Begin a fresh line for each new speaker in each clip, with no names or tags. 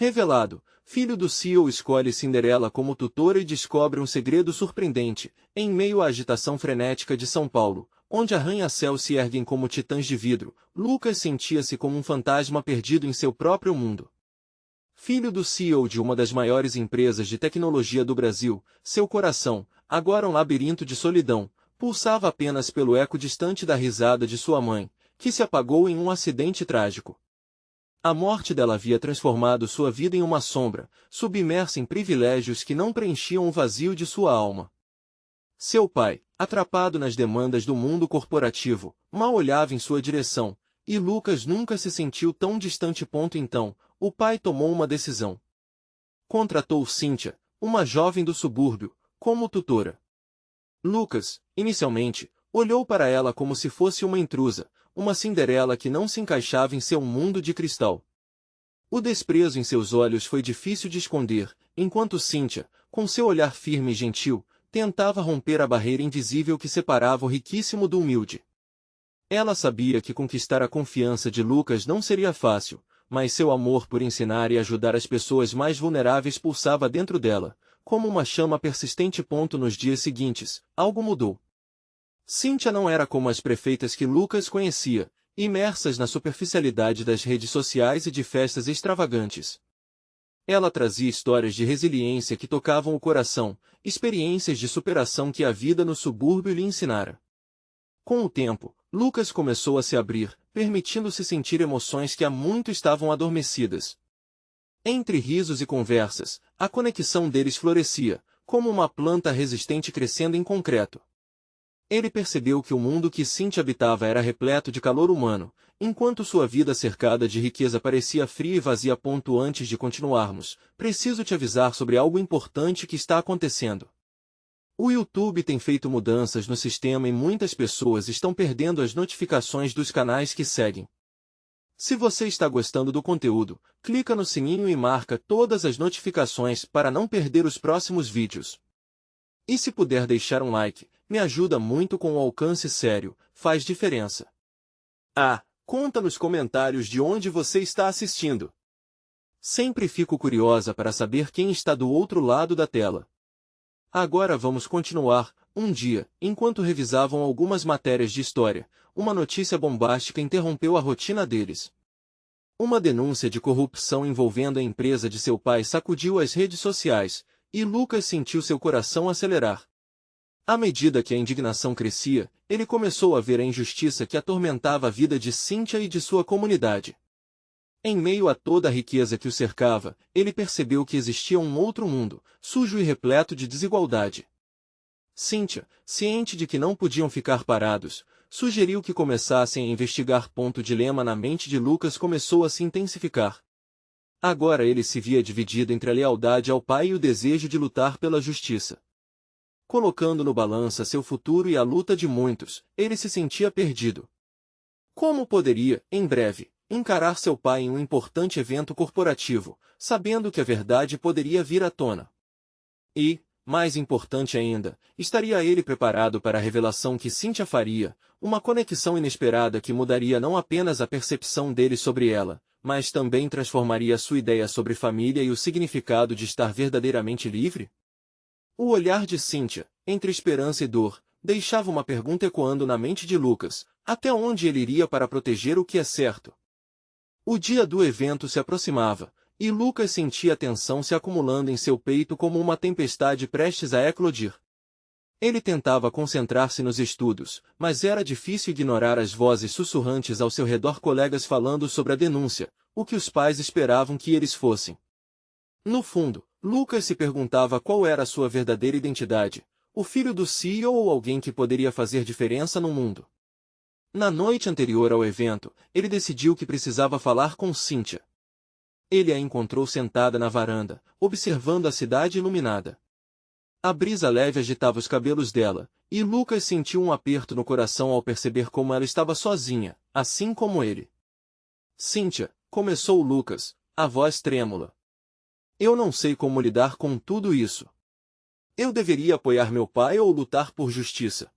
Revelado, filho do CEO escolhe Cinderela como tutora e descobre um segredo surpreendente, em meio à agitação frenética de São Paulo, onde arranha-céus se erguem como titãs de vidro. Lucas sentia-se como um fantasma perdido em seu próprio mundo. Filho do CEO de uma das maiores empresas de tecnologia do Brasil, seu coração, agora um labirinto de solidão, pulsava apenas pelo eco distante da risada de sua mãe, que se apagou em um acidente trágico. A morte dela havia transformado sua vida em uma sombra, submersa em privilégios que não preenchiam o vazio de sua alma. Seu pai, atrapado nas demandas do mundo corporativo, mal olhava em sua direção, e Lucas nunca se sentiu tão distante. Então, o pai tomou uma decisão. Contratou Cíntia, uma jovem do subúrbio, como tutora. Lucas, inicialmente, olhou para ela como se fosse uma intrusa, uma Cinderela que não se encaixava em seu mundo de cristal. O desprezo em seus olhos foi difícil de esconder, enquanto Cíntia, com seu olhar firme e gentil, tentava romper a barreira invisível que separava o riquíssimo do humilde. Ela sabia que conquistar a confiança de Lucas não seria fácil, mas seu amor por ensinar e ajudar as pessoas mais vulneráveis pulsava dentro dela, como uma chama persistente. Nos dias seguintes, algo mudou. Cíntia não era como as prefeitas que Lucas conhecia, imersas na superficialidade das redes sociais e de festas extravagantes. Ela trazia histórias de resiliência que tocavam o coração, experiências de superação que a vida no subúrbio lhe ensinara. Com o tempo, Lucas começou a se abrir, permitindo-se sentir emoções que há muito estavam adormecidas. Entre risos e conversas, a conexão deles florescia, como uma planta resistente crescendo em concreto. Ele percebeu que o mundo que Cíntia habitava era repleto de calor humano, enquanto sua vida cercada de riqueza parecia fria e vazia. Antes de continuarmos, preciso te avisar sobre algo importante que está acontecendo. O YouTube tem feito mudanças no sistema e muitas pessoas estão perdendo as notificações dos canais que seguem. Se você está gostando do conteúdo, clica no sininho e marca todas as notificações para não perder os próximos vídeos. E se puder deixar um like, me ajuda muito com o alcance sério, faz diferença. Conta nos comentários de onde você está assistindo. Sempre fico curiosa para saber quem está do outro lado da tela. Agora vamos continuar. Um dia, enquanto revisavam algumas matérias de história, uma notícia bombástica interrompeu a rotina deles. Uma denúncia de corrupção envolvendo a empresa de seu pai sacudiu as redes sociais, e Lucas sentiu seu coração acelerar. À medida que a indignação crescia, ele começou a ver a injustiça que atormentava a vida de Cíntia e de sua comunidade. Em meio a toda a riqueza que o cercava, ele percebeu que existia um outro mundo, sujo e repleto de desigualdade. Cíntia, ciente de que não podiam ficar parados, sugeriu que começassem a investigar. O dilema na mente de Lucas começou a se intensificar. Agora ele se via dividido entre a lealdade ao pai e o desejo de lutar pela justiça. Colocando no balança seu futuro e a luta de muitos, ele se sentia perdido. Como poderia, em breve, encarar seu pai em um importante evento corporativo, sabendo que a verdade poderia vir à tona? E, mais importante ainda, estaria ele preparado para a revelação que Cíntia faria, uma conexão inesperada que mudaria não apenas a percepção dele sobre ela, mas também transformaria sua ideia sobre família e o significado de estar verdadeiramente livre? O olhar de Cíntia, entre esperança e dor, deixava uma pergunta ecoando na mente de Lucas: até onde ele iria para proteger o que é certo? O dia do evento se aproximava, e Lucas sentia a tensão se acumulando em seu peito como uma tempestade prestes a eclodir. Ele tentava concentrar-se nos estudos, mas era difícil ignorar as vozes sussurrantes ao seu redor, colegas falando sobre a denúncia, o que os pais esperavam que eles fossem. No fundo, Lucas se perguntava qual era a sua verdadeira identidade: o filho do CEO ou alguém que poderia fazer diferença no mundo? Na noite anterior ao evento, ele decidiu que precisava falar com Cíntia. Ele a encontrou sentada na varanda, observando a cidade iluminada. A brisa leve agitava os cabelos dela, e Lucas sentiu um aperto no coração ao perceber como ela estava sozinha, assim como ele. Cíntia, começou Lucas, a voz trêmula. Eu não sei como lidar com tudo isso. Eu deveria apoiar meu pai ou lutar por justiça?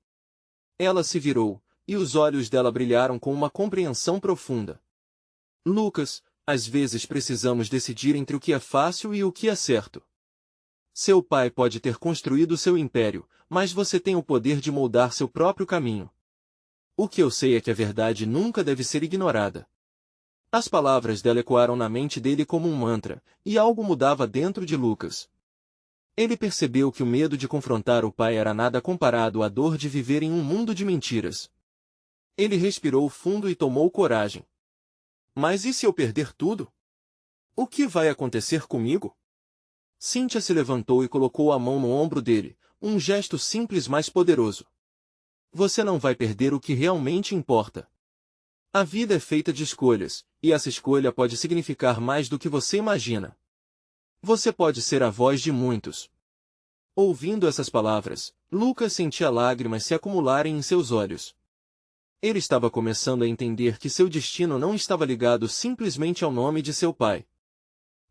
Ela se virou, e os olhos dela brilharam com uma compreensão profunda. Lucas, Às vezes precisamos decidir entre o que é fácil e o que é certo. Seu pai pode ter construído seu império, mas você tem o poder de moldar seu próprio caminho. O que eu sei é que a verdade nunca deve ser ignorada. As palavras dela ecoaram na mente dele como um mantra, e algo mudava dentro de Lucas. Ele percebeu que o medo de confrontar o pai era nada comparado à dor de viver em um mundo de mentiras. Ele respirou fundo e tomou coragem. Mas e se eu perder tudo? O que vai acontecer comigo? Cíntia se levantou e colocou a mão no ombro dele, um gesto simples mas poderoso. Você não vai perder o que realmente importa. A vida é feita de escolhas, e essa escolha pode significar mais do que você imagina. Você pode ser a voz de muitos. Ouvindo essas palavras, Lucas sentia lágrimas se acumularem em seus olhos. Ele estava começando a entender que seu destino não estava ligado simplesmente ao nome de seu pai.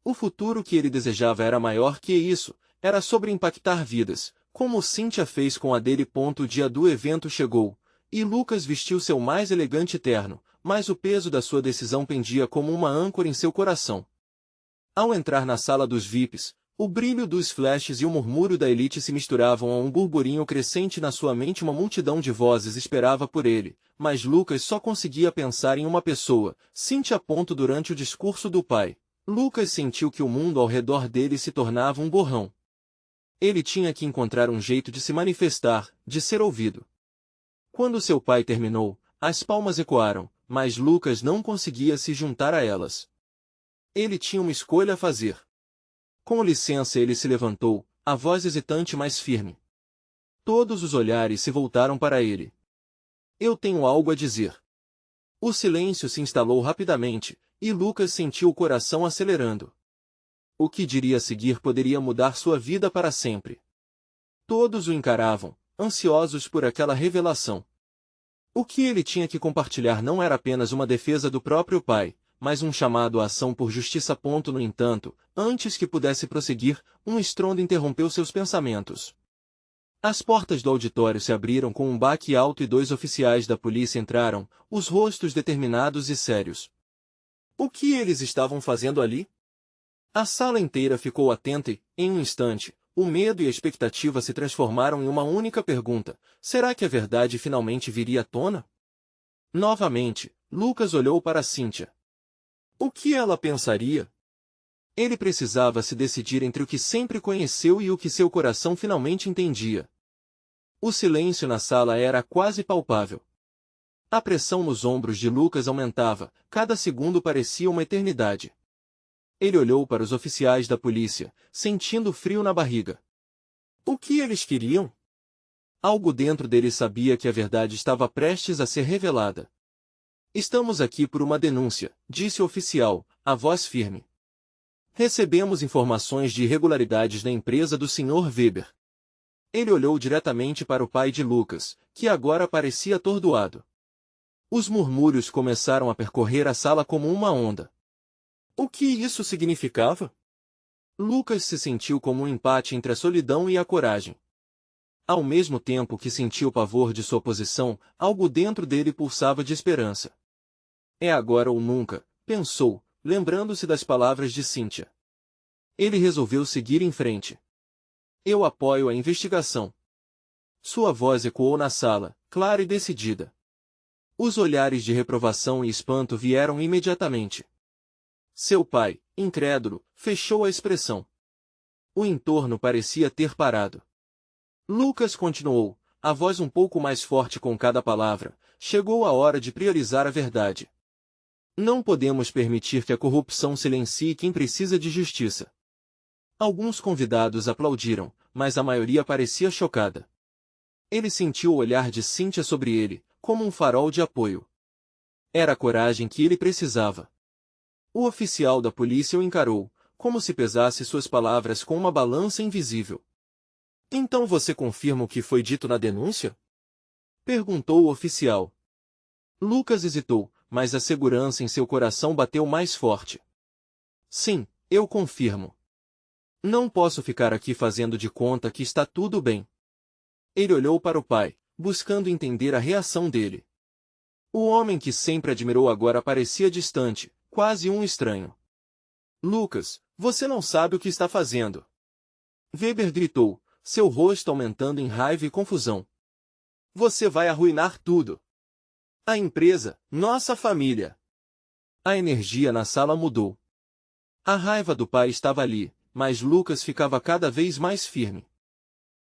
O futuro que ele desejava era maior que isso, era sobre impactar vidas, como Cíntia fez com a dele. O dia do evento chegou, e Lucas vestiu seu mais elegante terno, mas o peso da sua decisão pendia como uma âncora em seu coração. Ao entrar na sala dos VIPs, o brilho dos flashes e o murmúrio da elite se misturavam a um burburinho crescente na sua mente. Uma multidão de vozes esperava por ele, mas Lucas só conseguia pensar em uma pessoa, Cíntia. Durante o discurso do pai, Lucas sentiu que o mundo ao redor dele se tornava um borrão. Ele tinha que encontrar um jeito de se manifestar, de ser ouvido. Quando seu pai terminou, as palmas ecoaram, mas Lucas não conseguia se juntar a elas. Ele tinha uma escolha a fazer. Com licença, ele se levantou, a voz hesitante mas firme. Todos os olhares se voltaram para ele. Eu tenho algo a dizer. O silêncio se instalou rapidamente, e Lucas sentiu o coração acelerando. O que diria a seguir poderia mudar sua vida para sempre. Todos o encaravam, ansiosos por aquela revelação. O que ele tinha que compartilhar não era apenas uma defesa do próprio pai, mas um chamado à ação por justiça. No entanto, antes que pudesse prosseguir, um estrondo interrompeu seus pensamentos. As portas do auditório se abriram com um baque alto e 2 oficiais da polícia entraram, os rostos determinados e sérios. O que eles estavam fazendo ali? A sala inteira ficou atenta e, em um instante, o medo e a expectativa se transformaram em uma única pergunta: será que a verdade finalmente viria à tona? Novamente, Lucas olhou para Cíntia. O que ela pensaria? Ele precisava se decidir entre o que sempre conheceu e o que seu coração finalmente entendia. O silêncio na sala era quase palpável. A pressão nos ombros de Lucas aumentava, cada segundo parecia uma eternidade. Ele olhou para os oficiais da polícia, sentindo frio na barriga. O que eles queriam? Algo dentro dele sabia que a verdade estava prestes a ser revelada. Estamos aqui por uma denúncia, disse o oficial, a voz firme. Recebemos informações de irregularidades na empresa do Sr. Weber. Ele olhou diretamente para o pai de Lucas, que agora parecia atordoado. Os murmúrios começaram a percorrer a sala como uma onda. O que isso significava? Lucas se sentiu como um empate entre a solidão e a coragem. Ao mesmo tempo que sentia o pavor de sua posição, algo dentro dele pulsava de esperança. É agora ou nunca, pensou, lembrando-se das palavras de Cíntia. Ele resolveu seguir em frente. Eu apoio a investigação. Sua voz ecoou na sala, clara e decidida. Os olhares de reprovação e espanto vieram imediatamente. Seu pai, incrédulo, fechou a expressão. O entorno parecia ter parado. Lucas continuou, a voz um pouco mais forte com cada palavra: chegou a hora de priorizar a verdade. Não podemos permitir que a corrupção silencie quem precisa de justiça. Alguns convidados aplaudiram, mas a maioria parecia chocada. Ele sentiu o olhar de Cíntia sobre ele, como um farol de apoio. Era a coragem que ele precisava. O oficial da polícia o encarou, como se pesasse suas palavras com uma balança invisível. Então você confirma o que foi dito na denúncia? Perguntou o oficial. Lucas hesitou, mas a segurança em seu coração bateu mais forte. Sim, eu confirmo. Não posso ficar aqui fazendo de conta que está tudo bem. Ele olhou para o pai, buscando entender a reação dele. O homem que sempre admirou agora parecia distante, quase um estranho. Lucas, você não sabe o que está fazendo. Weber gritou, seu rosto aumentando em raiva e confusão. Você vai arruinar tudo. A empresa, nossa família. A energia na sala mudou. A raiva do pai estava ali, mas Lucas ficava cada vez mais firme.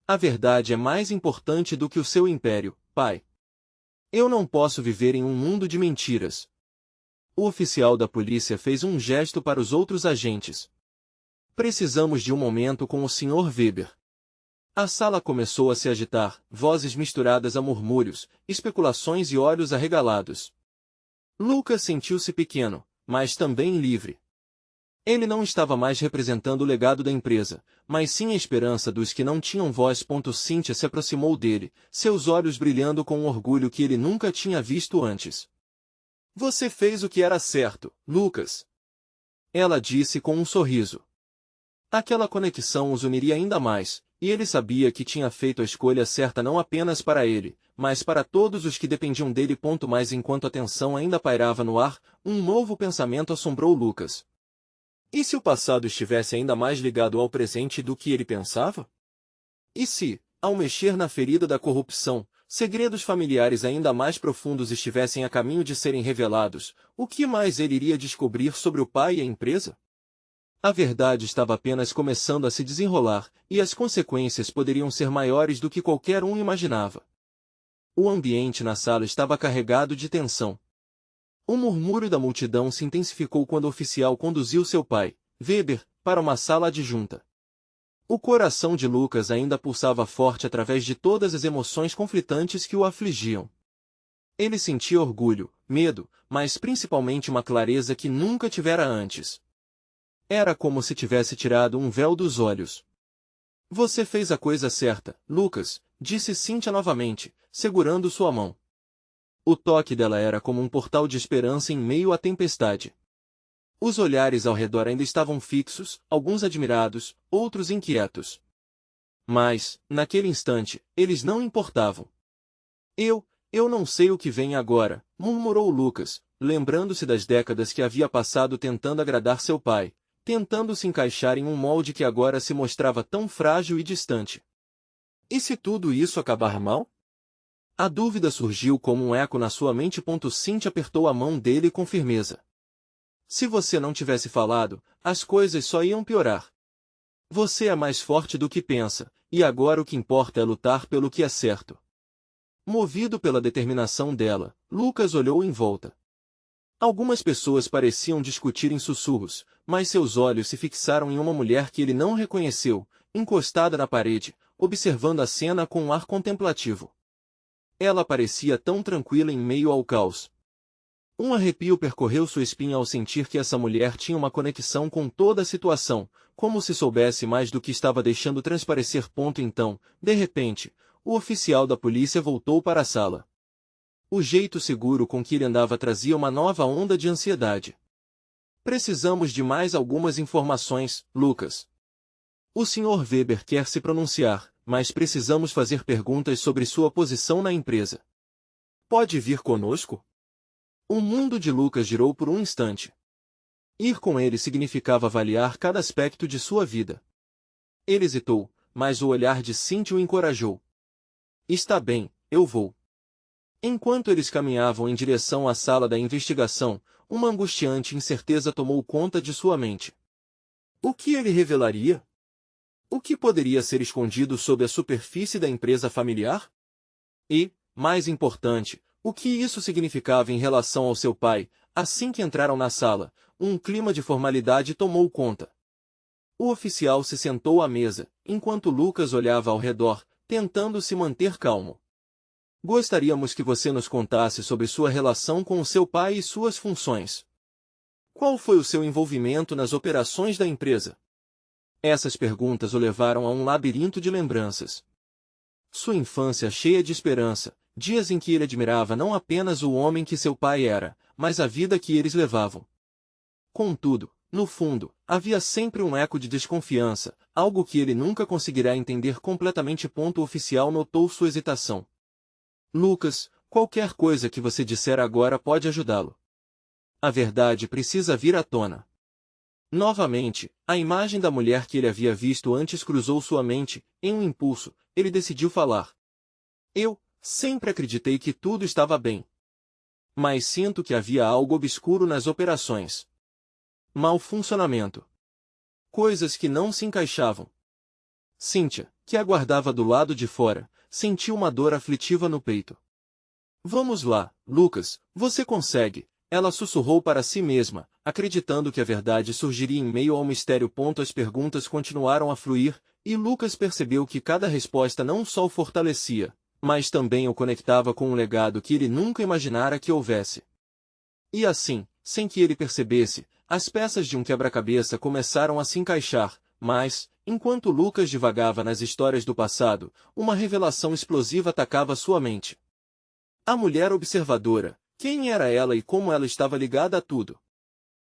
A verdade é mais importante do que o seu império, pai. Eu não posso viver em um mundo de mentiras. O oficial da polícia fez um gesto para os outros agentes. Precisamos de um momento com o Sr. Weber. A sala começou a se agitar, vozes misturadas a murmúrios, especulações e olhos arregalados. Lucas sentiu-se pequeno, mas também livre. Ele não estava mais representando o legado da empresa, mas sim a esperança dos que não tinham voz. Cíntia se aproximou dele, seus olhos brilhando com um orgulho que ele nunca tinha visto antes. Você fez o que era certo, Lucas. Ela disse com um sorriso. Aquela conexão os uniria ainda mais, e ele sabia que tinha feito a escolha certa não apenas para ele, mas para todos os que dependiam dele. Mas enquanto a tensão ainda pairava no ar, um novo pensamento assombrou Lucas. E se o passado estivesse ainda mais ligado ao presente do que ele pensava? E se, ao mexer na ferida da corrupção, segredos familiares ainda mais profundos estivessem a caminho de serem revelados, o que mais ele iria descobrir sobre o pai e a empresa? A verdade estava apenas começando a se desenrolar, e as consequências poderiam ser maiores do que qualquer um imaginava. O ambiente na sala estava carregado de tensão. O murmúrio da multidão se intensificou quando o oficial conduziu seu pai, Weber, para uma sala adjunta. O coração de Lucas ainda pulsava forte através de todas as emoções conflitantes que o afligiam. Ele sentia orgulho, medo, mas principalmente uma clareza que nunca tivera antes. Era como se tivesse tirado um véu dos olhos. Você fez a coisa certa, Lucas, disse Cíntia novamente, segurando sua mão. O toque dela era como um portal de esperança em meio à tempestade. Os olhares ao redor ainda estavam fixos, alguns admirados, outros inquietos. Mas, naquele instante, eles não importavam. Eu não sei o que vem agora, murmurou Lucas, lembrando-se das décadas que havia passado tentando agradar seu pai, tentando se encaixar em um molde que agora se mostrava tão frágil e distante. E se tudo isso acabar mal? A dúvida surgiu como um eco na sua mente. Cíntia apertou a mão dele com firmeza. Se você não tivesse falado, as coisas só iam piorar. Você é mais forte do que pensa, e agora o que importa é lutar pelo que é certo. Movido pela determinação dela, Lucas olhou em volta. Algumas pessoas pareciam discutir em sussurros, mas seus olhos se fixaram em uma mulher que ele não reconheceu, encostada na parede, observando a cena com um ar contemplativo. Ela parecia tão tranquila em meio ao caos. Um arrepio percorreu sua espinha ao sentir que essa mulher tinha uma conexão com toda a situação, como se soubesse mais do que estava deixando transparecer. Então, de repente, o oficial da polícia voltou para a sala. O jeito seguro com que ele andava trazia uma nova onda de ansiedade. Precisamos de mais algumas informações, Lucas. O Sr. Weber quer se pronunciar, mas precisamos fazer perguntas sobre sua posição na empresa. Pode vir conosco? O mundo de Lucas girou por um instante. Ir com ele significava avaliar cada aspecto de sua vida. Ele hesitou, mas o olhar de Cíntia o encorajou. Está bem, eu vou. Enquanto eles caminhavam em direção à sala da investigação, uma angustiante incerteza tomou conta de sua mente. O que ele revelaria? O que poderia ser escondido sob a superfície da empresa familiar? E, mais importante, o que isso significava em relação ao seu pai? Assim que entraram na sala, um clima de formalidade tomou conta. O oficial se sentou à mesa, enquanto Lucas olhava ao redor, tentando se manter calmo. Gostaríamos que você nos contasse sobre sua relação com o seu pai e suas funções. Qual foi o seu envolvimento nas operações da empresa? Essas perguntas o levaram a um labirinto de lembranças. Sua infância cheia de esperança, dias em que ele admirava não apenas o homem que seu pai era, mas a vida que eles levavam. Contudo, no fundo, havia sempre um eco de desconfiança, algo que ele nunca conseguirá entender completamente. O oficial notou sua hesitação. Lucas, qualquer coisa que você disser agora pode ajudá-lo. A verdade precisa vir à tona. Novamente, a imagem da mulher que ele havia visto antes cruzou sua mente. Em um impulso, ele decidiu falar. Eu sempre acreditei que tudo estava bem. Mas sinto que havia algo obscuro nas operações. Mau funcionamento. Coisas que não se encaixavam. Cíntia, que aguardava do lado de fora, sentiu uma dor aflitiva no peito. Vamos lá, Lucas, você consegue, ela sussurrou para si mesma, acreditando que a verdade surgiria em meio ao mistério. As perguntas continuaram a fluir, e Lucas percebeu que cada resposta não só o fortalecia, mas também o conectava com um legado que ele nunca imaginara que houvesse. E assim, sem que ele percebesse, as peças de um quebra-cabeça começaram a se encaixar, mas, enquanto Lucas divagava nas histórias do passado, uma revelação explosiva atacava sua mente. A mulher observadora, quem era ela e como ela estava ligada a tudo?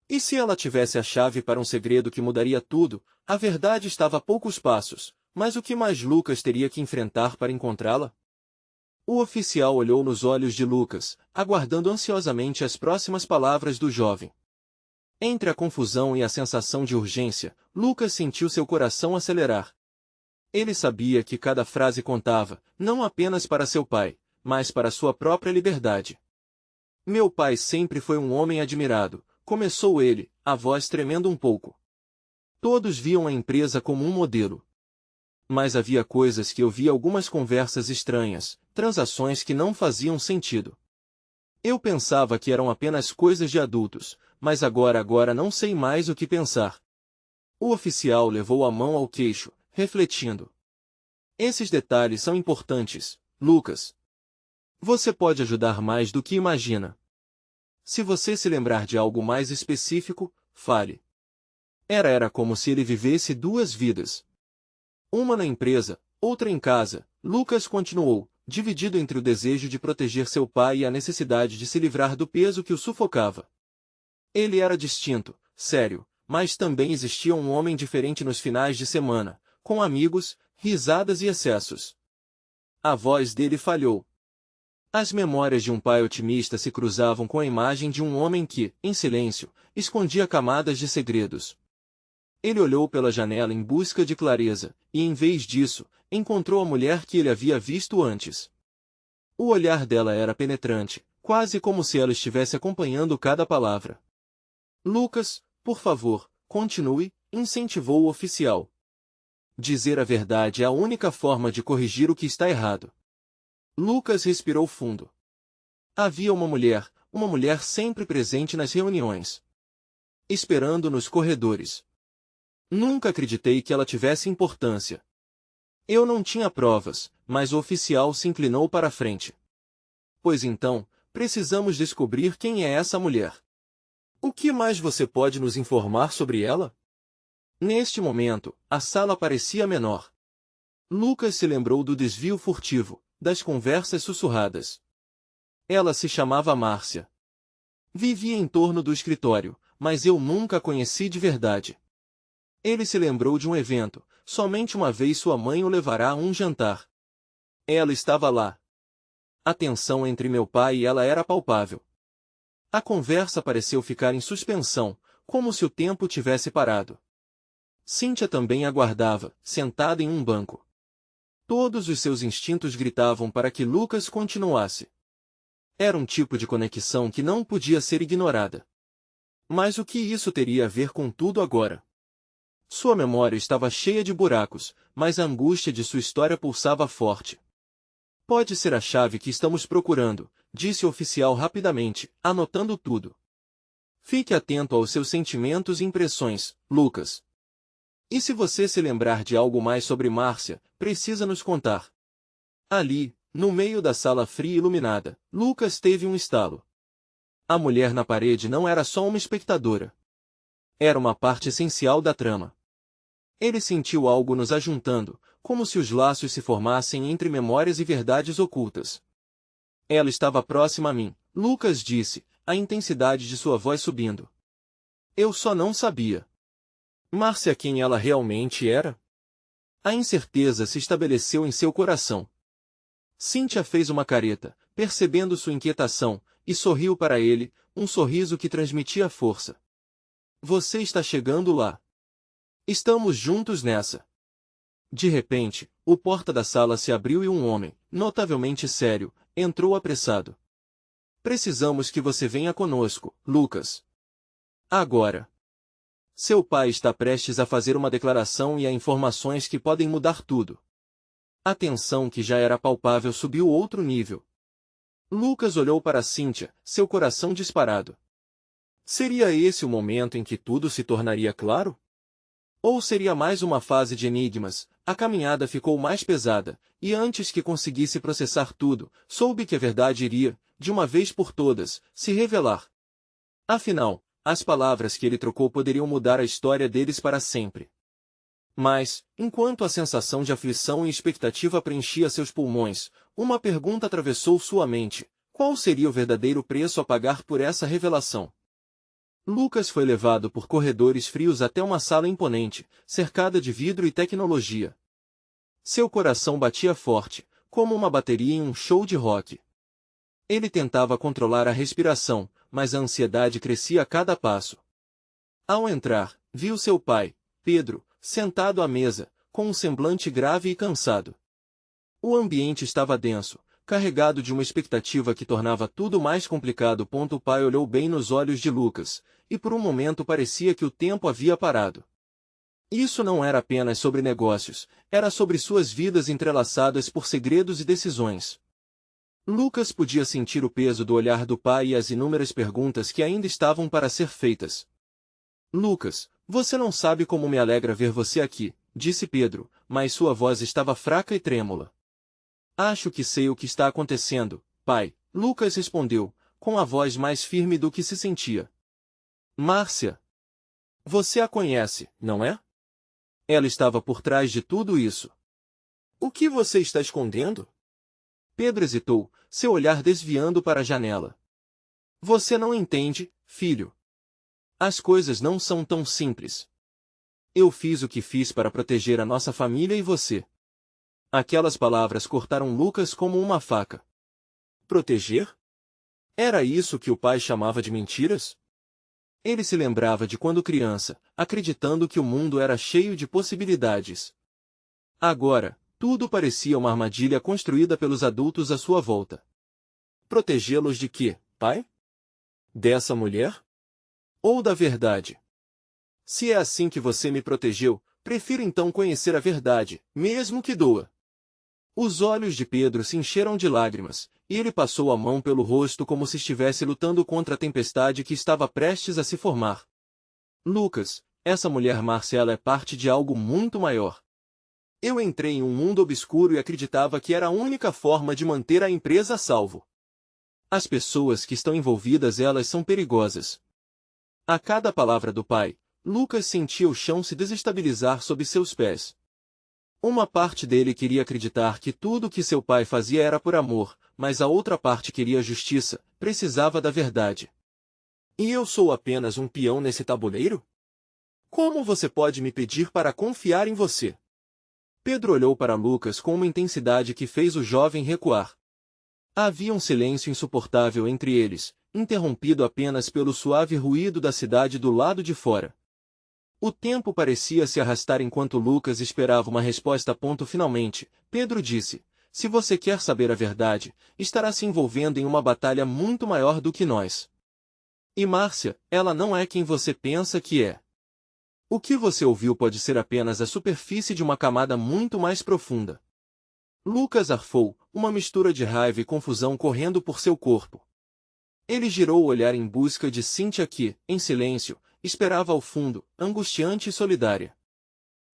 E se ela tivesse a chave para um segredo que mudaria tudo? A verdade estava a poucos passos, mas o que mais Lucas teria que enfrentar para encontrá-la? O oficial olhou nos olhos de Lucas, aguardando ansiosamente as próximas palavras do jovem. Entre a confusão e a sensação de urgência, Lucas sentiu seu coração acelerar. Ele sabia que cada frase contava, não apenas para seu pai, mas para sua própria liberdade. Meu pai sempre foi um homem admirado, começou ele, a voz tremendo um pouco. Todos viam a empresa como um modelo. Mas havia coisas que eu via, algumas conversas estranhas, transações que não faziam sentido. Eu pensava que eram apenas coisas de adultos, mas agora não sei mais o que pensar. O oficial levou a mão ao queixo, refletindo. Esses detalhes são importantes, Lucas. Você pode ajudar mais do que imagina. Se você se lembrar de algo mais específico, fale. Era como se ele vivesse duas vidas. Uma na empresa, outra em casa, Lucas continuou, dividido entre o desejo de proteger seu pai e a necessidade de se livrar do peso que o sufocava. Ele era distinto, sério, mas também existia um homem diferente nos finais de semana, com amigos, risadas e excessos. A voz dele falhou. As memórias de um pai otimista se cruzavam com a imagem de um homem que, em silêncio, escondia camadas de segredos. Ele olhou pela janela em busca de clareza, e em vez disso, encontrou a mulher que ele havia visto antes. O olhar dela era penetrante, quase como se ela estivesse acompanhando cada palavra. Lucas, por favor, continue, incentivou o oficial. Dizer a verdade é a única forma de corrigir o que está errado. Lucas respirou fundo. Havia uma mulher sempre presente nas reuniões. Esperando nos corredores. Nunca acreditei que ela tivesse importância. Eu não tinha provas, mas o oficial se inclinou para a frente. Pois então, precisamos descobrir quem é essa mulher. O que mais você pode nos informar sobre ela? Neste momento, a sala parecia menor. Lucas se lembrou do desvio furtivo, das conversas sussurradas. Ela se chamava Márcia. Vivia em torno do escritório, mas eu nunca a conheci de verdade. Ele se lembrou de um evento, somente uma vez sua mãe o levará a um jantar. Ela estava lá. A tensão entre meu pai e ela era palpável. A conversa pareceu ficar em suspensão, como se o tempo tivesse parado. Cíntia também aguardava, sentada em um banco. Todos os seus instintos gritavam para que Lucas continuasse. Era um tipo de conexão que não podia ser ignorada. Mas o que isso teria a ver com tudo agora? Sua memória estava cheia de buracos, mas a angústia de sua história pulsava forte. Pode ser a chave que estamos procurando, disse o oficial rapidamente, anotando tudo. Fique atento aos seus sentimentos e impressões, Lucas. E se você se lembrar de algo mais sobre Márcia, precisa nos contar. Ali, no meio da sala fria e iluminada, Lucas teve um estalo. A mulher na parede não era só uma espectadora. Era uma parte essencial da trama. Ele sentiu algo nos ajuntando, como se os laços se formassem entre memórias e verdades ocultas. Ela estava próxima a mim, Lucas disse, a intensidade de sua voz subindo. Eu só não sabia. Márcia, quem ela realmente era? A incerteza se estabeleceu em seu coração. Cíntia fez uma careta, percebendo sua inquietação, e sorriu para ele, um sorriso que transmitia força. Você está chegando lá. Estamos juntos nessa. De repente, o porta da sala se abriu e um homem, notavelmente sério, entrou apressado. Precisamos que você venha conosco, Lucas. Agora. Seu pai está prestes a fazer uma declaração e há informações que podem mudar tudo. A tensão que já era palpável subiu outro nível. Lucas olhou para Cíntia, seu coração disparado. Seria esse o momento em que tudo se tornaria claro? Ou seria mais uma fase de enigmas? A caminhada ficou mais pesada, e antes que conseguisse processar tudo, soube que a verdade iria, de uma vez por todas, se revelar. Afinal, as palavras que ele trocou poderiam mudar a história deles para sempre. Mas, enquanto a sensação de aflição e expectativa preenchia seus pulmões, uma pergunta atravessou sua mente: qual seria o verdadeiro preço a pagar por essa revelação? Lucas foi levado por corredores frios até uma sala imponente, cercada de vidro e tecnologia. Seu coração batia forte, como uma bateria em um show de rock. Ele tentava controlar a respiração, mas a ansiedade crescia a cada passo. Ao entrar, viu seu pai, Pedro, sentado à mesa, com um semblante grave e cansado. O ambiente estava denso, carregado de uma expectativa que tornava tudo mais complicado. O pai olhou bem nos olhos de Lucas, e por um momento parecia que o tempo havia parado. Isso não era apenas sobre negócios, era sobre suas vidas entrelaçadas por segredos e decisões. Lucas podia sentir o peso do olhar do pai e as inúmeras perguntas que ainda estavam para ser feitas. Lucas, você não sabe como me alegra ver você aqui, disse Pedro, mas sua voz estava fraca e trêmula. Acho que sei o que está acontecendo, pai, Lucas respondeu, com a voz mais firme do que se sentia. Márcia. Você a conhece, não é? Ela estava por trás de tudo isso. O que você está escondendo? Pedro hesitou, seu olhar desviando para a janela. Você não entende, filho. As coisas não são tão simples. Eu fiz o que fiz para proteger a nossa família e você. Aquelas palavras cortaram Lucas como uma faca. Proteger? Era isso que o pai chamava de mentiras? Ele se lembrava de quando criança, acreditando que o mundo era cheio de possibilidades. Agora, tudo parecia uma armadilha construída pelos adultos à sua volta. Protegê-los de quê, pai? Dessa mulher? Ou da verdade? Se é assim que você me protegeu, prefiro então conhecer a verdade, mesmo que doa. Os olhos de Pedro se encheram de lágrimas, e ele passou a mão pelo rosto como se estivesse lutando contra a tempestade que estava prestes a se formar. Lucas, essa mulher Marcela é parte de algo muito maior. Eu entrei em um mundo obscuro e acreditava que era a única forma de manter a empresa a salvo. As pessoas que estão envolvidas, elas são perigosas. A cada palavra do pai, Lucas sentia o chão se desestabilizar sob seus pés. Uma parte dele queria acreditar que tudo o que seu pai fazia era por amor, mas a outra parte queria justiça, precisava da verdade. E eu sou apenas um peão nesse tabuleiro? Como você pode me pedir para confiar em você? Pedro olhou para Lucas com uma intensidade que fez o jovem recuar. Havia um silêncio insuportável entre eles, interrompido apenas pelo suave ruído da cidade do lado de fora. O tempo parecia se arrastar enquanto Lucas esperava uma resposta. Finalmente, Pedro disse: se você quer saber a verdade, estará se envolvendo em uma batalha muito maior do que nós. E Márcia, ela não é quem você pensa que é. O que você ouviu pode ser apenas a superfície de uma camada muito mais profunda. Lucas arfou, uma mistura de raiva e confusão correndo por seu corpo. Ele girou o olhar em busca de Cíntia que, em silêncio, esperava ao fundo, angustiante e solidária.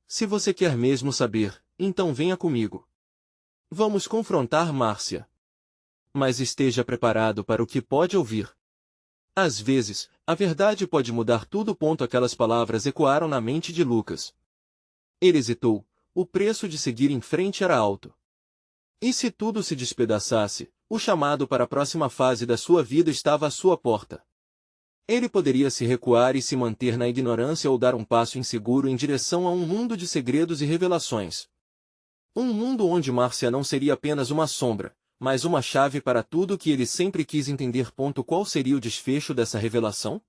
Se você quer mesmo saber, então venha comigo. Vamos confrontar Márcia. Mas esteja preparado para o que pode ouvir. Às vezes, a verdade pode mudar tudo. Aquelas palavras ecoaram na mente de Lucas. Ele hesitou, o preço de seguir em frente era alto. E se tudo se despedaçasse, o chamado para a próxima fase da sua vida estava à sua porta. Ele poderia se recuar e se manter na ignorância ou dar um passo inseguro em direção a um mundo de segredos e revelações. Um mundo onde Márcia não seria apenas uma sombra, mas uma chave para tudo que ele sempre quis entender. Qual seria o desfecho dessa revelação?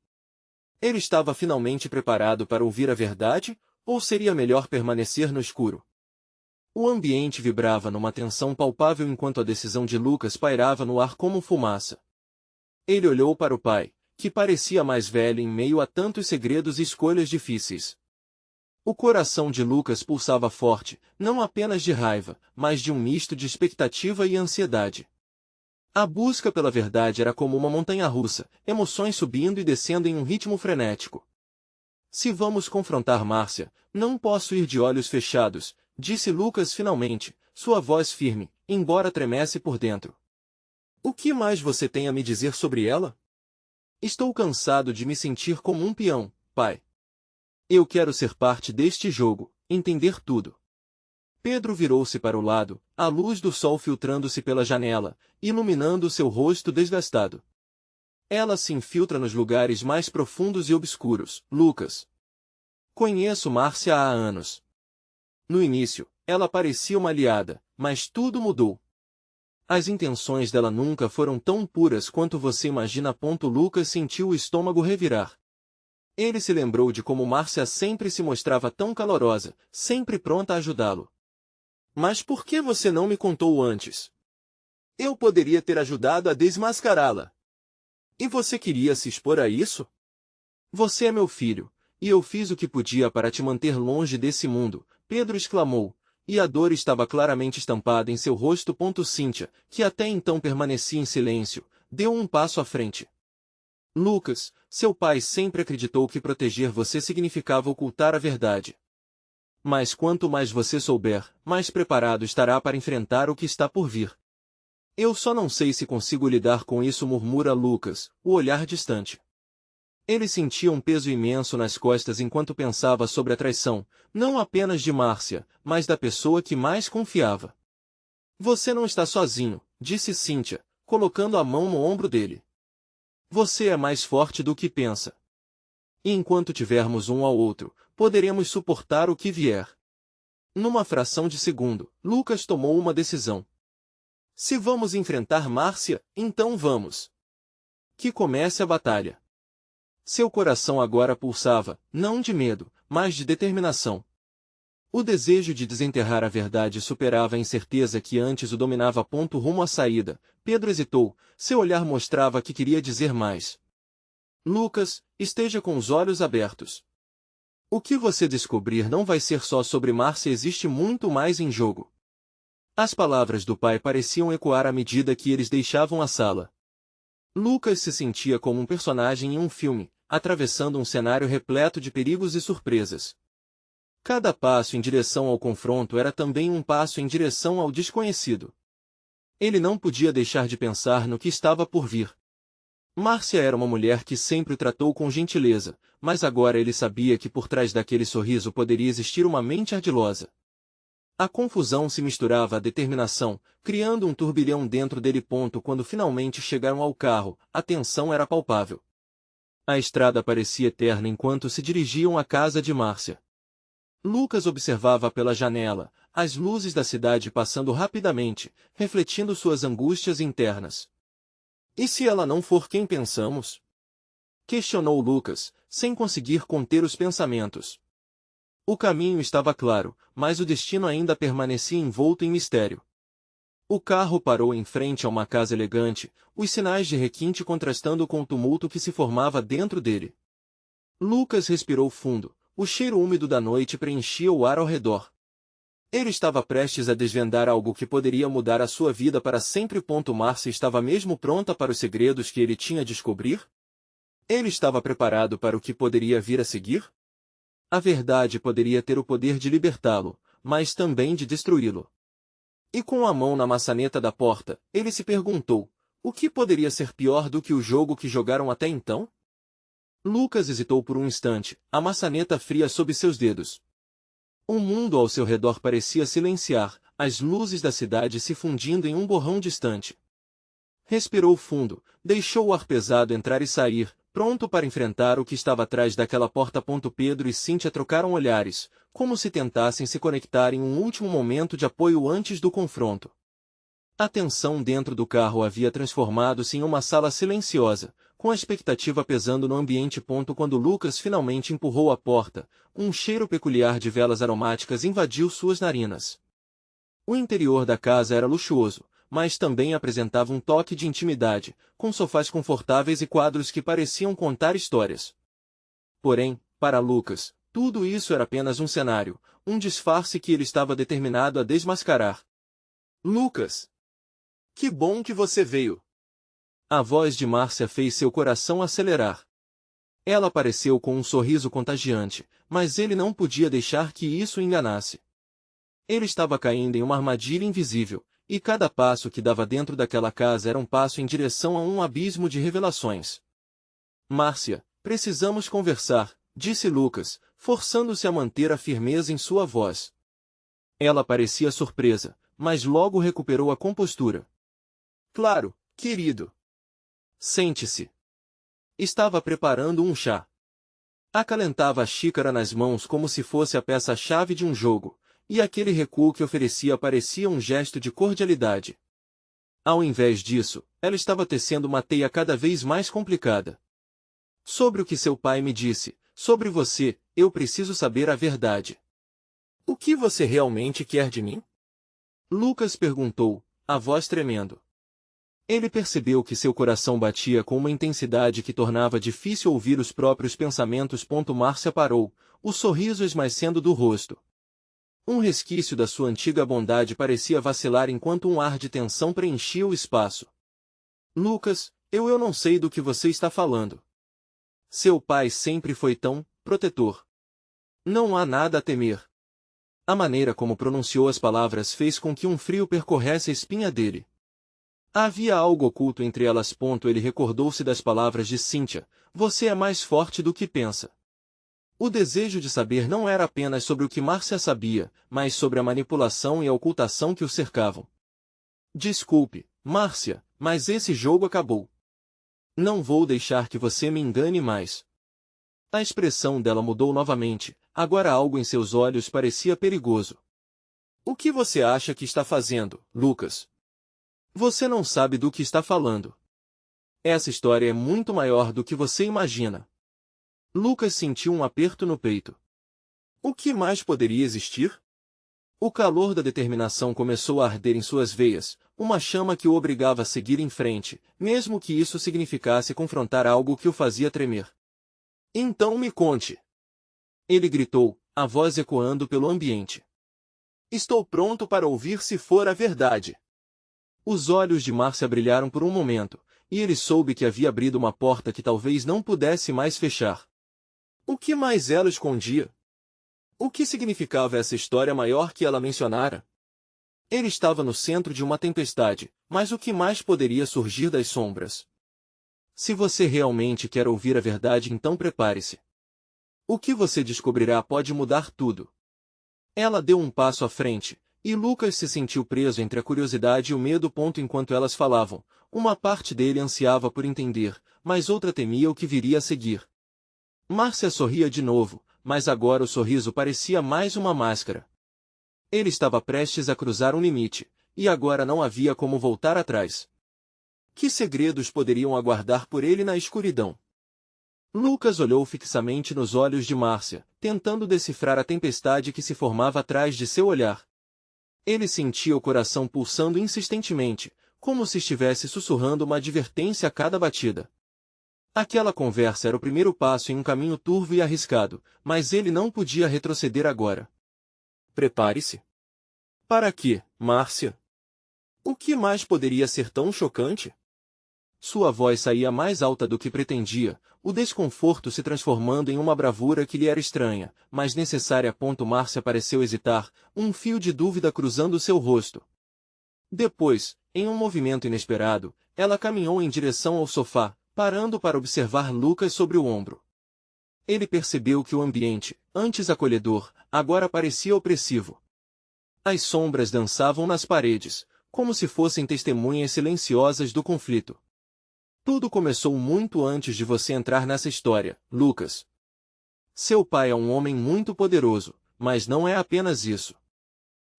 Ele estava finalmente preparado para ouvir a verdade, ou seria melhor permanecer no escuro? O ambiente vibrava numa tensão palpável enquanto a decisão de Lucas pairava no ar como fumaça. Ele olhou para o pai, que parecia mais velho em meio a tantos segredos e escolhas difíceis. O coração de Lucas pulsava forte, não apenas de raiva, mas de um misto de expectativa e ansiedade. A busca pela verdade era como uma montanha-russa, emoções subindo e descendo em um ritmo frenético. Se vamos confrontar Márcia, não posso ir de olhos fechados, disse Lucas finalmente, sua voz firme, embora tremesse por dentro. O que mais você tem a me dizer sobre ela? Estou cansado de me sentir como um peão, pai. Eu quero ser parte deste jogo, entender tudo. Pedro virou-se para o lado, a luz do sol filtrando-se pela janela, iluminando seu rosto desgastado. Ela se infiltra nos lugares mais profundos e obscuros, Lucas. Conheço Márcia há anos. No início, ela parecia uma aliada, mas tudo mudou. As intenções dela nunca foram tão puras quanto você imagina. Lucas sentiu o estômago revirar. Ele se lembrou de como Márcia sempre se mostrava tão calorosa, sempre pronta a ajudá-lo. Mas por que você não me contou antes? Eu poderia ter ajudado a desmascará-la. E você queria se expor a isso? Você é meu filho, e eu fiz o que podia para te manter longe desse mundo, Pedro exclamou, e a dor estava claramente estampada em seu rosto. Cíntia, que até então permanecia em silêncio, deu um passo à frente. Lucas, seu pai sempre acreditou que proteger você significava ocultar a verdade. Mas quanto mais você souber, mais preparado estará para enfrentar o que está por vir. Eu só não sei se consigo lidar com isso, murmura Lucas, o olhar distante. Ele sentia um peso imenso nas costas enquanto pensava sobre a traição, não apenas de Márcia, mas da pessoa que mais confiava. Você não está sozinho, disse Cíntia, colocando a mão no ombro dele. Você é mais forte do que pensa. E enquanto tivermos um ao outro, poderemos suportar o que vier. Numa fração de segundo, Lucas tomou uma decisão. Se vamos enfrentar Márcia, então vamos. Que comece a batalha. Seu coração agora pulsava, não de medo, mas de determinação. O desejo de desenterrar a verdade superava a incerteza que antes o dominava. Rumo à saída, Pedro hesitou, seu olhar mostrava que queria dizer mais. Lucas, esteja com os olhos abertos. O que você descobrir não vai ser só sobre Márcia, existe muito mais em jogo. As palavras do pai pareciam ecoar à medida que eles deixavam a sala. Lucas se sentia como um personagem em um filme, atravessando um cenário repleto de perigos e surpresas. Cada passo em direção ao confronto era também um passo em direção ao desconhecido. Ele não podia deixar de pensar no que estava por vir. Márcia era uma mulher que sempre o tratou com gentileza, mas agora ele sabia que por trás daquele sorriso poderia existir uma mente ardilosa. A confusão se misturava à determinação, criando um turbilhão dentro dele. Quando finalmente chegaram ao carro, a tensão era palpável. A estrada parecia eterna enquanto se dirigiam à casa de Márcia. Lucas observava pela janela, as luzes da cidade passando rapidamente, refletindo suas angústias internas. E se ela não for quem pensamos? Questionou Lucas, sem conseguir conter os pensamentos. O caminho estava claro, mas o destino ainda permanecia envolto em mistério. O carro parou em frente a uma casa elegante, os sinais de requinte contrastando com o tumulto que se formava dentro dele. Lucas respirou fundo, o cheiro úmido da noite preenchia o ar ao redor. Ele estava prestes a desvendar algo que poderia mudar a sua vida para sempre. Márcia estava mesmo pronta para os segredos que ele tinha a descobrir? Ele estava preparado para o que poderia vir a seguir? A verdade poderia ter o poder de libertá-lo, mas também de destruí-lo. E com a mão na maçaneta da porta, ele se perguntou, o que poderia ser pior do que o jogo que jogaram até então? Lucas hesitou por um instante, a maçaneta fria sob seus dedos. O mundo ao seu redor parecia silenciar, as luzes da cidade se fundindo em um borrão distante. Respirou fundo, deixou o ar pesado entrar e sair, pronto para enfrentar o que estava atrás daquela porta. Pedro e Cíntia trocaram olhares, como se tentassem se conectar em um último momento de apoio antes do confronto. A tensão dentro do carro havia transformado-se em uma sala silenciosa, com a expectativa pesando no ambiente. Quando Lucas finalmente empurrou a porta, um cheiro peculiar de velas aromáticas invadiu suas narinas. O interior da casa era luxuoso, mas também apresentava um toque de intimidade, com sofás confortáveis e quadros que pareciam contar histórias. Porém, para Lucas, tudo isso era apenas um cenário, um disfarce que ele estava determinado a desmascarar. Lucas! Que bom que você veio! A voz de Márcia fez seu coração acelerar. Ela apareceu com um sorriso contagiante, mas ele não podia deixar que isso o enganasse. Ele estava caindo em uma armadilha invisível, e cada passo que dava dentro daquela casa era um passo em direção a um abismo de revelações. Márcia, precisamos conversar, disse Lucas, forçando-se a manter a firmeza em sua voz. Ela parecia surpresa, mas logo recuperou a compostura. Claro, querido. Sente-se. Estava preparando um chá. Acalentava a xícara nas mãos como se fosse a peça-chave de um jogo, e aquele recuo que oferecia parecia um gesto de cordialidade. Ao invés disso, ela estava tecendo uma teia cada vez mais complicada. Sobre o que seu pai me disse, sobre você, eu preciso saber a verdade. O que você realmente quer de mim? Lucas perguntou, a voz tremendo. Ele percebeu que seu coração batia com uma intensidade que tornava difícil ouvir os próprios pensamentos. Márcia parou, o sorriso esmaecendo do rosto. Um resquício da sua antiga bondade parecia vacilar enquanto um ar de tensão preenchia o espaço. Lucas, eu não sei do que você está falando. Seu pai sempre foi tão protetor. Não há nada a temer. A maneira como pronunciou as palavras fez com que um frio percorresse a espinha dele. Havia algo oculto entre elas. Ele recordou-se das palavras de Cíntia, você é mais forte do que pensa. O desejo de saber não era apenas sobre o que Márcia sabia, mas sobre a manipulação e a ocultação que o cercavam. Desculpe, Márcia, mas esse jogo acabou. Não vou deixar que você me engane mais. A expressão dela mudou novamente, agora algo em seus olhos parecia perigoso. O que você acha que está fazendo, Lucas? Você não sabe do que está falando. Essa história é muito maior do que você imagina. Lucas sentiu um aperto no peito. O que mais poderia existir? O calor da determinação começou a arder em suas veias, uma chama que o obrigava a seguir em frente, mesmo que isso significasse confrontar algo que o fazia tremer. Então me conte! Ele gritou, a voz ecoando pelo ambiente. Estou pronto para ouvir se for a verdade. Os olhos de Márcia brilharam por um momento, e ele soube que havia abrido uma porta que talvez não pudesse mais fechar. O que mais ela escondia? O que significava essa história maior que ela mencionara? Ele estava no centro de uma tempestade, mas o que mais poderia surgir das sombras? Se você realmente quer ouvir a verdade, então prepare-se. O que você descobrirá pode mudar tudo. Ela deu um passo à frente, e Lucas se sentiu preso entre a curiosidade e o medo. Enquanto elas falavam, uma parte dele ansiava por entender, mas outra temia o que viria a seguir. Márcia sorria de novo, mas agora o sorriso parecia mais uma máscara. Ele estava prestes a cruzar um limite, e agora não havia como voltar atrás. Que segredos poderiam aguardar por ele na escuridão? Lucas olhou fixamente nos olhos de Márcia, tentando decifrar a tempestade que se formava atrás de seu olhar. Ele sentia o coração pulsando insistentemente, como se estivesse sussurrando uma advertência a cada batida. Aquela conversa era o primeiro passo em um caminho turvo e arriscado, mas ele não podia retroceder agora. Prepare-se. Para quê, Márcia? O que mais poderia ser tão chocante? Sua voz saía mais alta do que pretendia, o desconforto se transformando em uma bravura que lhe era estranha, mas necessária. Márcia pareceu hesitar, um fio de dúvida cruzando seu rosto. Depois, em um movimento inesperado, ela caminhou em direção ao sofá, parando para observar Lucas sobre o ombro. Ele percebeu que o ambiente, antes acolhedor, agora parecia opressivo. As sombras dançavam nas paredes, como se fossem testemunhas silenciosas do conflito. Tudo começou muito antes de você entrar nessa história, Lucas. Seu pai é um homem muito poderoso, mas não é apenas isso.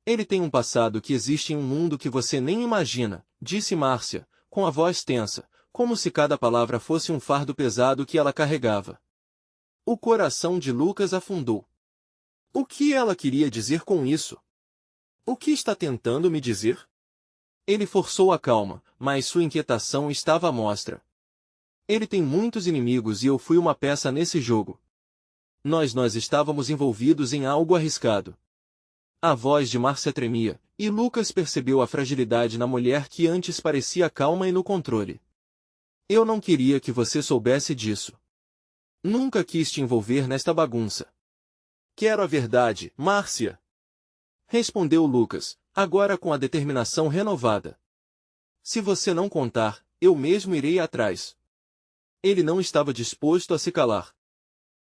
Ele tem um passado que existe em um mundo que você nem imagina, disse Márcia, com a voz tensa, como se cada palavra fosse um fardo pesado que ela carregava. O coração de Lucas afundou. O que ela queria dizer com isso? O que está tentando me dizer? Ele forçou a calma, mas sua inquietação estava à mostra. Ele tem muitos inimigos e eu fui uma peça nesse jogo. Nós estávamos envolvidos em algo arriscado. A voz de Márcia tremia, e Lucas percebeu a fragilidade na mulher que antes parecia calma e no controle. Eu não queria que você soubesse disso. Nunca quis te envolver nesta bagunça. Quero a verdade, Márcia. Respondeu Lucas, agora com a determinação renovada. Se você não contar, eu mesmo irei atrás. Ele não estava disposto a se calar.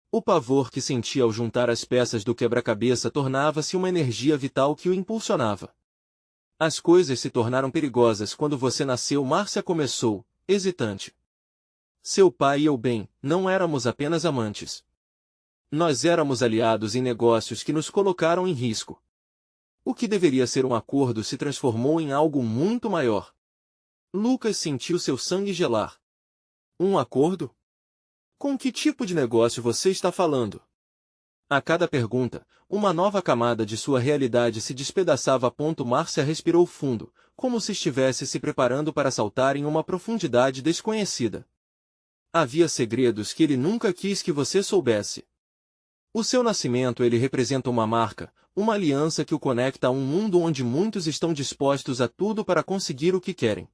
O pavor que sentia ao juntar as peças do quebra-cabeça tornava-se uma energia vital que o impulsionava. As coisas se tornaram perigosas quando você nasceu, Márcia começou, hesitante. Seu pai e eu bem, não éramos apenas amantes. Nós éramos aliados em negócios que nos colocaram em risco. O que deveria ser um acordo se transformou em algo muito maior. Lucas sentiu seu sangue gelar. Um acordo? Com que tipo de negócio você está falando? A cada pergunta, uma nova camada de sua realidade se despedaçava. Márcia respirou fundo, como se estivesse se preparando para saltar em uma profundidade desconhecida. Havia segredos que ele nunca quis que você soubesse. O seu nascimento ele representa uma marca, uma aliança que o conecta a um mundo onde muitos estão dispostos a tudo para conseguir o que querem.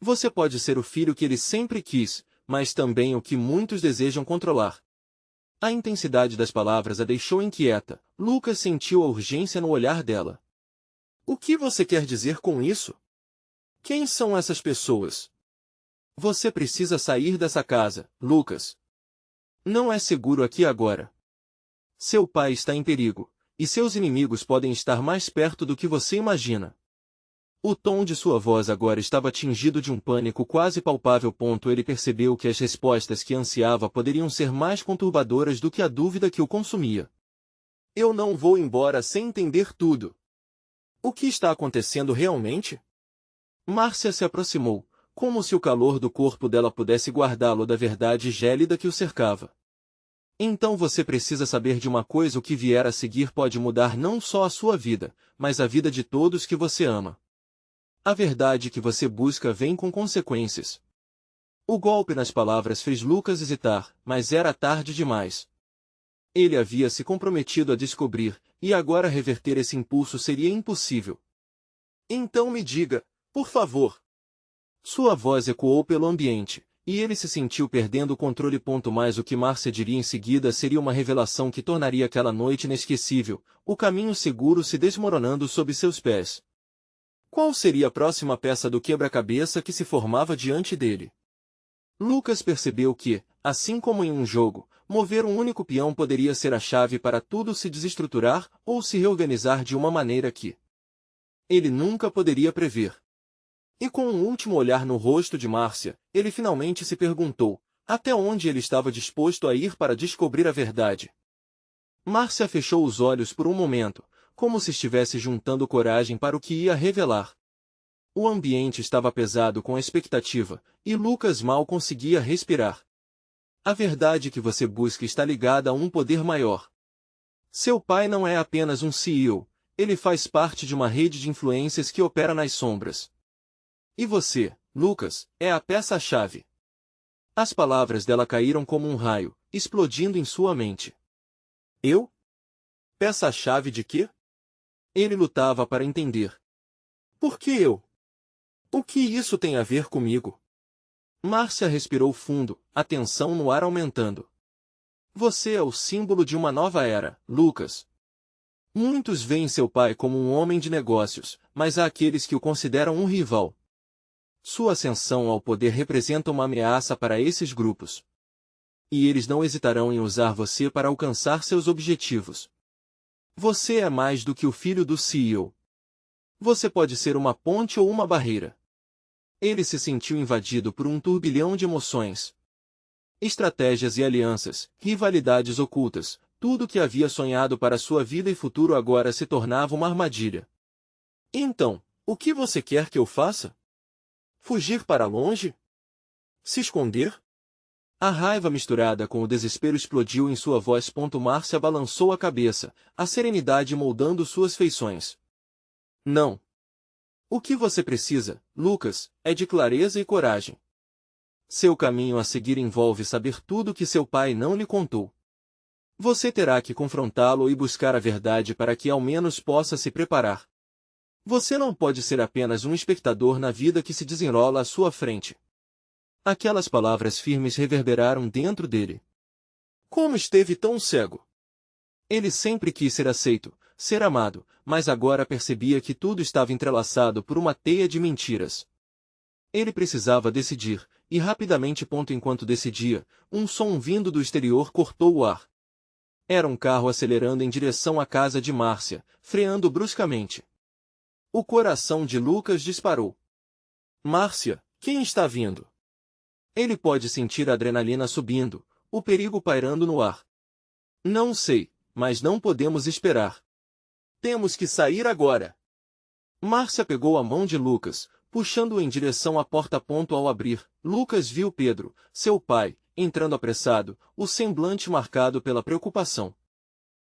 Você pode ser o filho que ele sempre quis, mas também o que muitos desejam controlar. A intensidade das palavras a deixou inquieta. Lucas sentiu a urgência no olhar dela. O que você quer dizer com isso? Quem são essas pessoas? Você precisa sair dessa casa, Lucas. Não é seguro aqui agora. Seu pai está em perigo, e seus inimigos podem estar mais perto do que você imagina. O tom de sua voz agora estava tingido de um pânico quase palpável. Ele percebeu que as respostas que ansiava poderiam ser mais conturbadoras do que a dúvida que o consumia. Eu não vou embora sem entender tudo. O que está acontecendo realmente? Márcia se aproximou, como se o calor do corpo dela pudesse guardá-lo da verdade gélida que o cercava. Então você precisa saber de uma coisa: o que vier a seguir pode mudar não só a sua vida, mas a vida de todos que você ama. A verdade que você busca vem com consequências. O golpe nas palavras fez Lucas hesitar, mas era tarde demais. Ele havia se comprometido a descobrir, e agora reverter esse impulso seria impossível. Então me diga, por favor. Sua voz ecoou pelo ambiente, e ele se sentiu perdendo o controle. Mas o que Márcia diria em seguida seria uma revelação que tornaria aquela noite inesquecível, o caminho seguro se desmoronando sob seus pés. Qual seria a próxima peça do quebra-cabeça que se formava diante dele? Lucas percebeu que, assim como em um jogo, mover um único peão poderia ser a chave para tudo se desestruturar ou se reorganizar de uma maneira que ele nunca poderia prever. E com um último olhar no rosto de Márcia, ele finalmente se perguntou, até onde ele estava disposto a ir para descobrir a verdade. Márcia fechou os olhos por um momento, como se estivesse juntando coragem para o que ia revelar. O ambiente estava pesado com a expectativa, e Lucas mal conseguia respirar. A verdade que você busca está ligada a um poder maior. Seu pai não é apenas um CEO, ele faz parte de uma rede de influências que opera nas sombras. E você, Lucas, é a peça-chave. As palavras dela caíram como um raio, explodindo em sua mente. Eu? Peça-chave de quê? Ele lutava para entender. Por que eu? O que isso tem a ver comigo? Márcia respirou fundo, a tensão no ar aumentando. Você é o símbolo de uma nova era, Lucas. Muitos veem seu pai como um homem de negócios, mas há aqueles que o consideram um rival. Sua ascensão ao poder representa uma ameaça para esses grupos. E eles não hesitarão em usar você para alcançar seus objetivos. Você é mais do que o filho do CEO. Você pode ser uma ponte ou uma barreira. Ele se sentiu invadido por um turbilhão de emoções. Estratégias e alianças, rivalidades ocultas, tudo o que havia sonhado para sua vida e futuro agora se tornava uma armadilha. Então, o que você quer que eu faça? Fugir para longe? Se esconder? A raiva misturada com o desespero explodiu em sua voz. Márcia balançou a cabeça, a serenidade moldando suas feições. Não. O que você precisa, Lucas, é de clareza e coragem. Seu caminho a seguir envolve saber tudo o que seu pai não lhe contou. Você terá que confrontá-lo e buscar a verdade para que ao menos possa se preparar. Você não pode ser apenas um espectador na vida que se desenrola à sua frente. Aquelas palavras firmes reverberaram dentro dele. Como esteve tão cego? Ele sempre quis ser aceito, ser amado, mas agora percebia que tudo estava entrelaçado por uma teia de mentiras. Ele precisava decidir, e rapidamente. Enquanto decidia, um som vindo do exterior cortou o ar. Era um carro acelerando em direção à casa de Márcia, freando bruscamente. O coração de Lucas disparou. Márcia, quem está vindo? Ele pode sentir a adrenalina subindo, o perigo pairando no ar. Não sei, mas não podemos esperar. Temos que sair agora. Márcia pegou a mão de Lucas, puxando-o em direção à porta. Ao abrir, Lucas viu Pedro, seu pai, entrando apressado, o semblante marcado pela preocupação.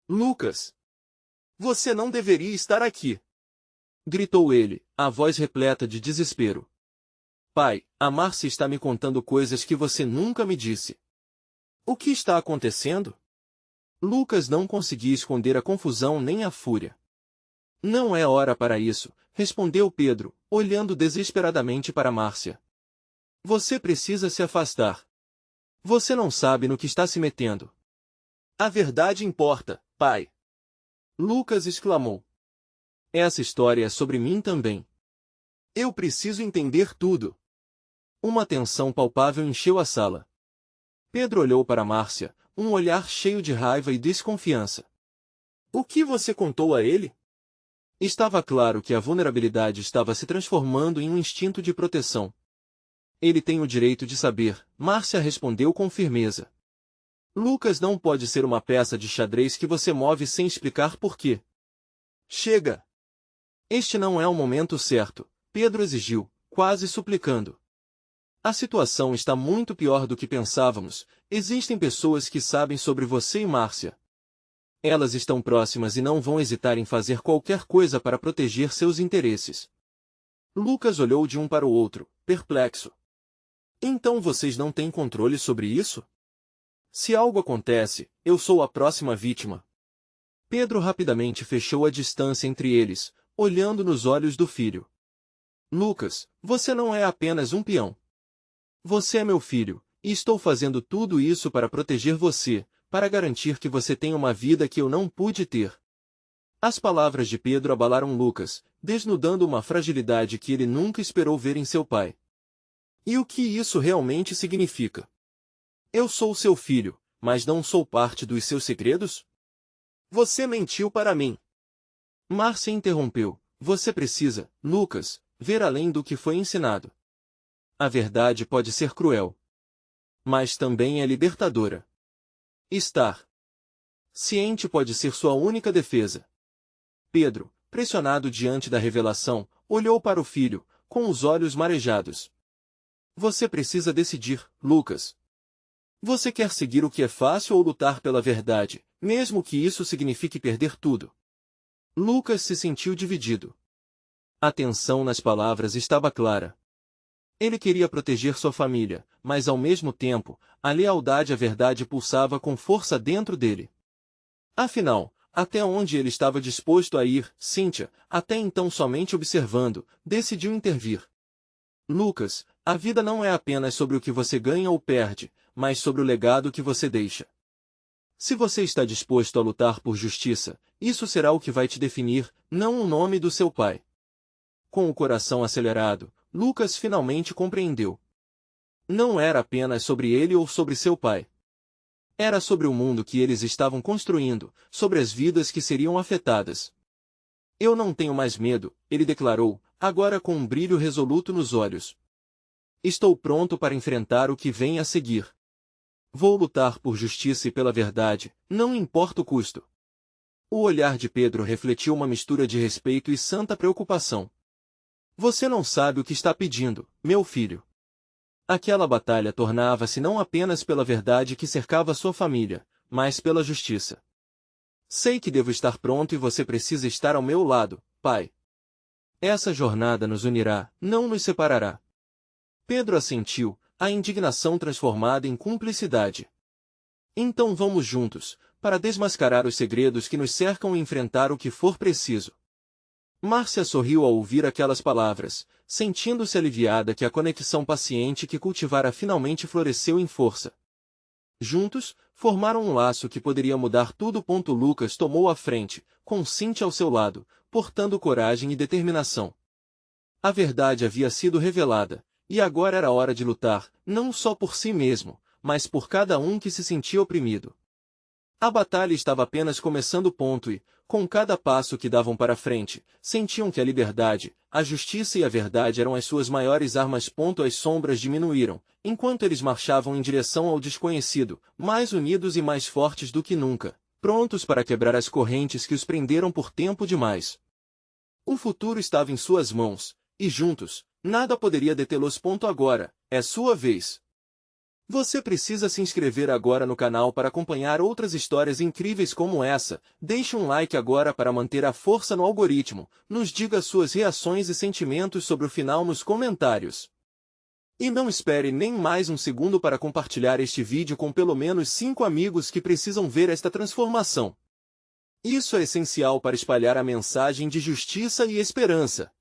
Lucas! Você não deveria estar aqui! Gritou ele, a voz repleta de desespero. Pai, a Márcia está me contando coisas que você nunca me disse. O que está acontecendo? Lucas não conseguia esconder a confusão nem a fúria. Não é hora para isso, respondeu Pedro, olhando desesperadamente para Márcia. Você precisa se afastar. Você não sabe no que está se metendo. A verdade importa, pai. Lucas exclamou. Essa história é sobre mim também. Eu preciso entender tudo. Uma tensão palpável encheu a sala. Pedro olhou para Márcia, um olhar cheio de raiva e desconfiança. O que você contou a ele? Estava claro que a vulnerabilidade estava se transformando em um instinto de proteção. Ele tem o direito de saber, Márcia respondeu com firmeza. Lucas não pode ser uma peça de xadrez que você move sem explicar por quê. Chega! Este não é o momento certo, Pedro exigiu, quase suplicando. A situação está muito pior do que pensávamos. Existem pessoas que sabem sobre você e Márcia. Elas estão próximas e não vão hesitar em fazer qualquer coisa para proteger seus interesses. Lucas olhou de um para o outro, perplexo. Então vocês não têm controle sobre isso? Se algo acontece, eu sou a próxima vítima. Pedro rapidamente fechou a distância entre eles, olhando nos olhos do filho. Lucas, você não é apenas um peão. Você é meu filho, e estou fazendo tudo isso para proteger você, para garantir que você tenha uma vida que eu não pude ter. As palavras de Pedro abalaram Lucas, desnudando uma fragilidade que ele nunca esperou ver em seu pai. E o que isso realmente significa? Eu sou seu filho, mas não sou parte dos seus segredos? Você mentiu para mim. Márcia interrompeu. Você precisa, Lucas, ver além do que foi ensinado. A verdade pode ser cruel, mas também é libertadora. Estar ciente pode ser sua única defesa. Pedro, pressionado diante da revelação, olhou para o filho, com os olhos marejados. Você precisa decidir, Lucas. Você quer seguir o que é fácil ou lutar pela verdade, mesmo que isso signifique perder tudo? Lucas se sentiu dividido. A tensão nas palavras estava clara. Ele queria proteger sua família, mas ao mesmo tempo, a lealdade à verdade pulsava com força dentro dele. Afinal, até onde ele estava disposto a ir, Cíntia, até então somente observando, decidiu intervir. Lucas, a vida não é apenas sobre o que você ganha ou perde, mas sobre o legado que você deixa. Se você está disposto a lutar por justiça, isso será o que vai te definir, não o nome do seu pai. Com o coração acelerado, Lucas finalmente compreendeu. Não era apenas sobre ele ou sobre seu pai. Era sobre o mundo que eles estavam construindo, sobre as vidas que seriam afetadas. Eu não tenho mais medo, ele declarou, agora com um brilho resoluto nos olhos. Estou pronto para enfrentar o que vem a seguir. Vou lutar por justiça e pela verdade, não importa o custo. O olhar de Pedro refletiu uma mistura de respeito e santa preocupação. Você não sabe o que está pedindo, meu filho. Aquela batalha tornava-se não apenas pela verdade que cercava sua família, mas pela justiça. Sei que devo estar pronto e você precisa estar ao meu lado, pai. Essa jornada nos unirá, não nos separará. Pedro assentiu, a indignação transformada em cumplicidade. Então vamos juntos, para desmascarar os segredos que nos cercam e enfrentar o que for preciso. Márcia sorriu ao ouvir aquelas palavras, sentindo-se aliviada que a conexão paciente que cultivara finalmente floresceu em força. Juntos, formaram um laço que poderia mudar tudo. Lucas tomou a frente, com Cíntia ao seu lado, portando coragem e determinação. A verdade havia sido revelada, e agora era hora de lutar, não só por si mesmo, mas por cada um que se sentia oprimido. A batalha estava apenas começando. E, com cada passo que davam para frente, sentiam que a liberdade, a justiça e a verdade eram as suas maiores armas. As sombras diminuíram, enquanto eles marchavam em direção ao desconhecido, mais unidos e mais fortes do que nunca, prontos para quebrar as correntes que os prenderam por tempo demais. O futuro estava em suas mãos, e juntos, nada poderia detê-los. Agora, é sua vez. Você precisa se inscrever agora no canal para acompanhar outras histórias incríveis como essa. Deixe um like agora para manter a força no algoritmo. Nos diga suas reações e sentimentos sobre o final nos comentários. E não espere nem mais um segundo para compartilhar este vídeo com pelo menos 5 amigos que precisam ver esta transformação. Isso é essencial para espalhar a mensagem de justiça e esperança.